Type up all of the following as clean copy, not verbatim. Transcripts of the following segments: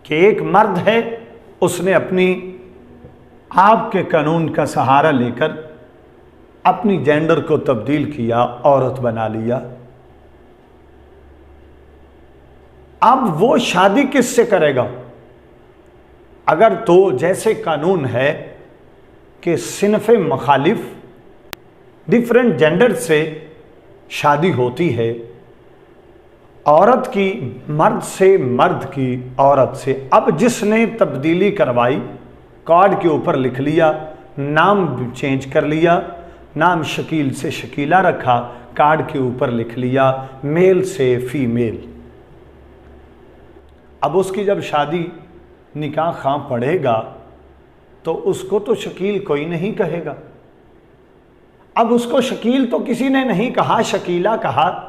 कि एक मर्द है, उसने अपनी आपके कानून का सहारा लेकर अपनी जेंडर को तब्दील किया, औरत बना लिया। अब वो शादी किससे करेगा? अगर तो जैसे कानून है कि सिनफ़े मुखालिफ डिफरेंट जेंडर से शादी होती है, औरत की मर्द से, मर्द की औरत से। अब जिसने तब्दीली करवाई, कार्ड के ऊपर लिख लिया, नाम चेंज कर लिया, नाम शकील से शकीला रखा, कार्ड के ऊपर लिख लिया मेल से फीमेल। अब उसकी जब शादी निकाह खां पड़ेगा तो उसको तो शकील कोई नहीं कहेगा। अब उसको शकील तो किसी ने नहीं कहा, शकीला कहा।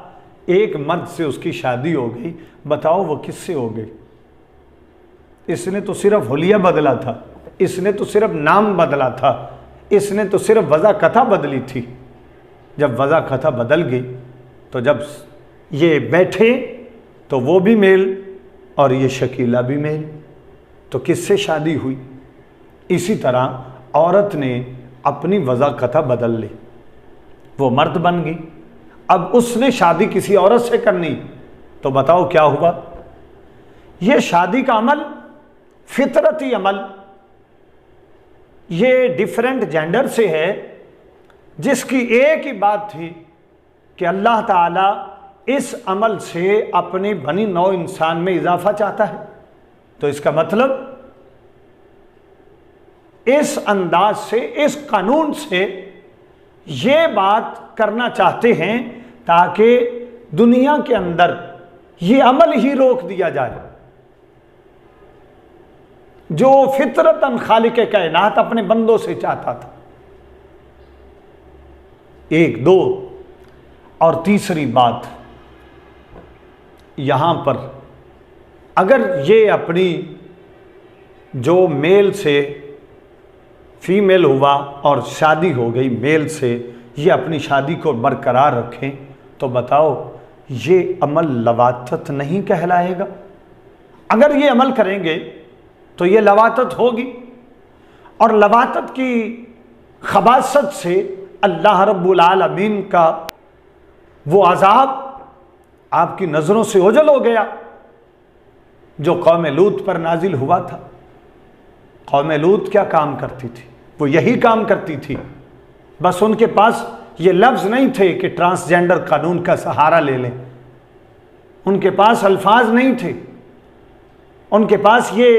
एक मर्द से उसकी शादी हो गई, बताओ वो किससे हो गई? इसने तो सिर्फ हुलिया बदला था, इसने तो सिर्फ नाम बदला था, इसने तो सिर्फ वज़ा कथा बदली थी। जब वज़ा कथा बदल गई तो जब ये बैठे तो वो भी मेल और ये शकीला भी मेल, तो किससे शादी हुई? इसी तरह औरत ने अपनी वज़ा कथा बदल ली, वो मर्द बन गई। अब उसने शादी किसी औरत से करनी, तो बताओ क्या हुआ? ये शादी का अमल फितरती अमल, ये डिफरेंट जेंडर से है, जिसकी एक ही बात थी कि अल्लाह ताला इस अमल से अपने बनी नौ इंसान में इजाफा चाहता है। तो इसका मतलब इस अंदाज से, इस कानून से ये बात करना चाहते हैं ताकि दुनिया के अंदर ये अमल ही रोक दिया जाए जो फितरतन खालिक कायनात अपने बंदों से चाहता था। एक, दो, और तीसरी बात, यहां पर अगर ये अपनी जो मेल से फीमेल हुआ और शादी हो गई मेल से, ये अपनी शादी को बरकरार रखें, तो बताओ ये अमल लवातत नहीं कहलाएगा? अगर ये अमल करेंगे तो ये लवातत होगी, और लवातत की खबासत से अल्लाह रब्बुल आलमीन का वो अजाब आपकी नज़रों से ओझल हो गया जो कौम लूत पर नाजिल हुआ था। कौम लूत क्या काम करती थी? वो यही काम करती थी, बस उनके पास ये लफ्ज़ नहीं थे कि ट्रांसजेंडर कानून का सहारा ले लें, उनके पास अल्फाज नहीं थे, उनके पास ये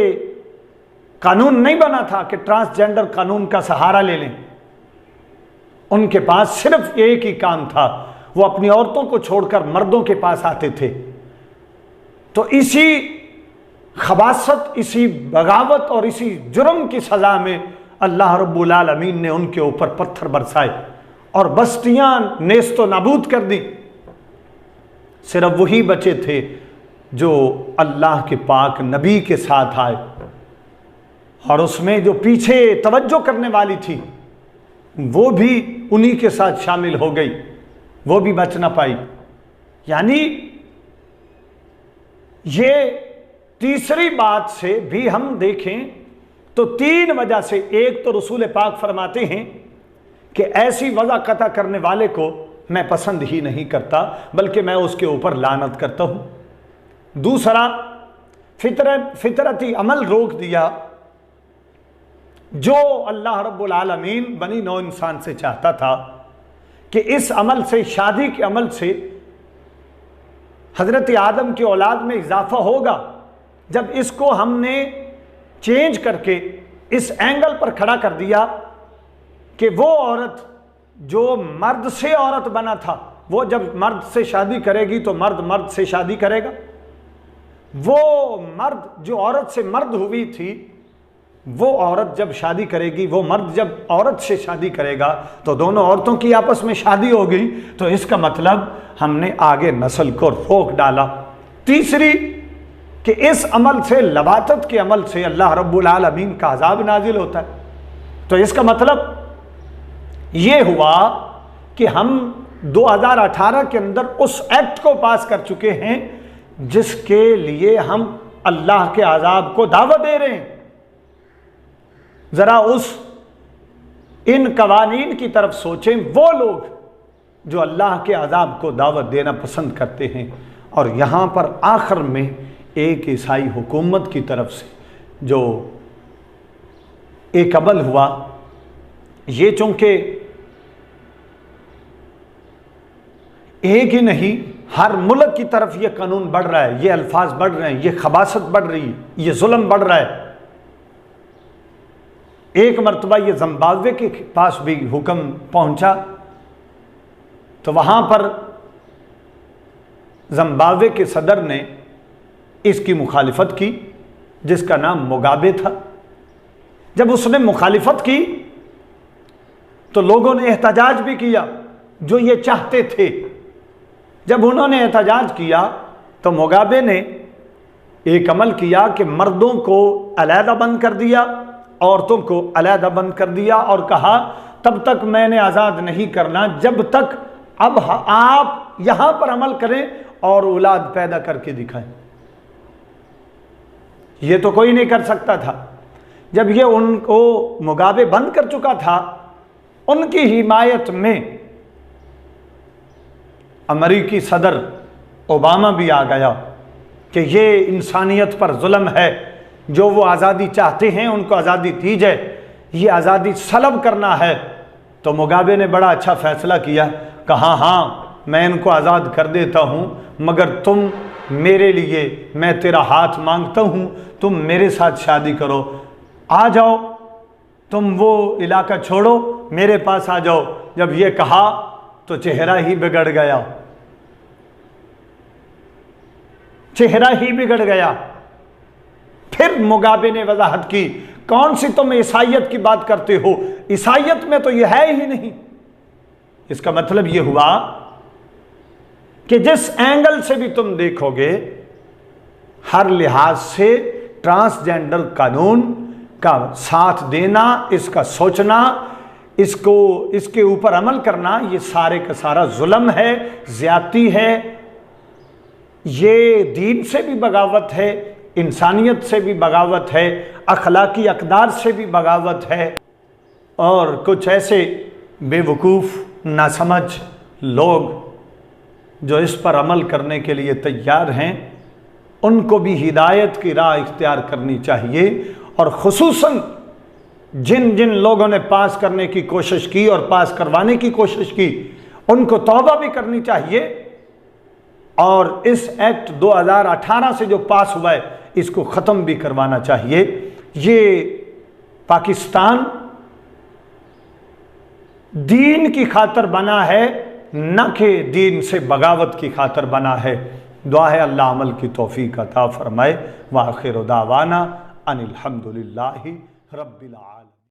कानून नहीं बना था कि ट्रांसजेंडर कानून का सहारा ले लें। उनके पास सिर्फ एक ही काम था, वो अपनी औरतों को छोड़कर मर्दों के पास आते थे। तो इसी खबासत, इसी बगावत और इसी जुर्म की सज़ा में अल्लाह रब्बुल आलमीन ने उनके ऊपर पत्थर बरसाए और बस्तियां नेस्तो नाबूद कर दी। सिर्फ वही बचे थे जो अल्लाह के पाक नबी के साथ आए, और उसमें जो पीछे तवज्जो करने वाली थी वो भी उन्हीं के साथ शामिल हो गई, वो भी बच ना पाई। यानी ये तीसरी बात से भी हम देखें तो तीन वजह से, एक तो रसूल पाक फरमाते हैं कि ऐसी वज़ा कता करने वाले को मैं पसंद ही नहीं करता, बल्कि मैं उसके ऊपर लानत करता हूं। दूसरा, फितरती अमल रोक दिया जो अल्लाह रब्बुल आलमीन बनी नौ इंसान से चाहता था कि इस अमल से, शादी के अमल से हज़रत आदम की औलाद में इजाफा होगा। जब इसको हमने चेंज करके इस एंगल पर खड़ा कर दिया कि वो औरत जो मर्द से औरत बना था, वो जब मर्द से शादी करेगी तो मर्द मर्द से शादी करेगा, वो मर्द जो औरत से मर्द हुई थी, वो औरत जब शादी करेगी, वो मर्द जब औरत से शादी करेगा, तो दोनों औरतों की आपस में शादी हो गई। तो इसका मतलब हमने आगे नस्ल को रोक डाला। तीसरी कि इस अमल से, लवातत के अमल से अल्लाह रब्बुल आलमीन का अज़ाब नाजिल होता है। तो इसका मतलब ये हुआ कि हम 2018 के अंदर उस एक्ट को पास कर चुके हैं जिसके लिए हम अल्लाह के अजाब को दावत दे रहे हैं। ज़रा इन कवानीन की तरफ सोचें, वो लोग जो अल्लाह के अजाब को दावत देना पसंद करते हैं, और यहाँ पर आखिर में एक ईसाई हुकूमत की तरफ से जो एक अमल हुआ, ये चूँकि एक ही नहीं, हर मुल्क की तरफ ये कानून बढ़ रहा है, ये अल्फाज बढ़ रहे हैं, ये खबासत बढ़ रही है, ये जुल्म बढ़ रहा है। एक मरतबा ये जिम्बाब्वे के पास भी हुक्म पहुंचा, तो वहां पर जिम्बाब्वे के सदर ने इसकी मुखालिफत की, जिसका नाम मुगाबे था। जब उसने मुखालिफत की तो लोगों ने एहतजाज भी किया, जो ये चाहते थे। जब उन्होंने एहतजाज किया तो मुगाबे ने एक अमल किया कि मर्दों को अलहदा बंद कर दिया, औरतों को अलहदा बंद कर दिया, और कहा तब तक मैंने आज़ाद नहीं करना जब तक अब आप यहां पर अमल करें और औलाद पैदा करके दिखाएं। ये तो कोई नहीं कर सकता था। जब ये उनको मुगाबे बंद कर चुका था, उनकी हिमायत में अमेरिकी सदर ओबामा भी आ गया कि ये इंसानियत पर जुल्म है, जो वो आज़ादी चाहते हैं उनको आज़ादी दी जाए, ये आज़ादी सलब करना है। तो मुगाबे ने बड़ा अच्छा फैसला किया, कहा हाँ मैं इनको आज़ाद कर देता हूँ, मगर तुम मेरे लिए, मैं तेरा हाथ मांगता हूँ, तुम मेरे साथ शादी करो, आ जाओ, तुम वो इलाका छोड़ो, मेरे पास आ जाओ। जब ये कहा तो चेहरा ही बिगड़ गया, चेहरा ही बिगड़ गया। फिर मुगाबे ने वजाहत की, कौन सी तुम ईसाइयत की बात करते हो, ईसाइयत में तो यह है ही नहीं। इसका मतलब यह हुआ कि जिस एंगल से भी तुम देखोगे, हर लिहाज से ट्रांसजेंडर कानून का साथ देना, इसका सोचना, इसके ऊपर अमल करना, ये सारे का सारा जुल्म है, ज्यादती है, ये दीन से भी बगावत है, इंसानियत से भी बगावत है, अखलाकी अक़दार से भी बगावत है। और कुछ ऐसे बेवकूफ़ नासमझ लोग जो इस पर अमल करने के लिए तैयार हैं, उनको भी हिदायत की राह इख्तियार करनी चाहिए। और ख़ुसूसन जिन जिन लोगों ने पास करने की कोशिश की और पास करवाने की कोशिश की, उनको तौबा भी करनी चाहिए। और इस एक्ट 2018 से जो पास हुआ है, इसको ख़त्म भी करवाना चाहिए। ये पाकिस्तान दीन की खातर बना है, न कि दीन से बगावत की खातर बना है। दुआ है अल्लाह अमल की तौफीक अता फरमाए। व आखिर दावाना अनिल हम्दुलिल्लाहि रब्बिल आलमीन।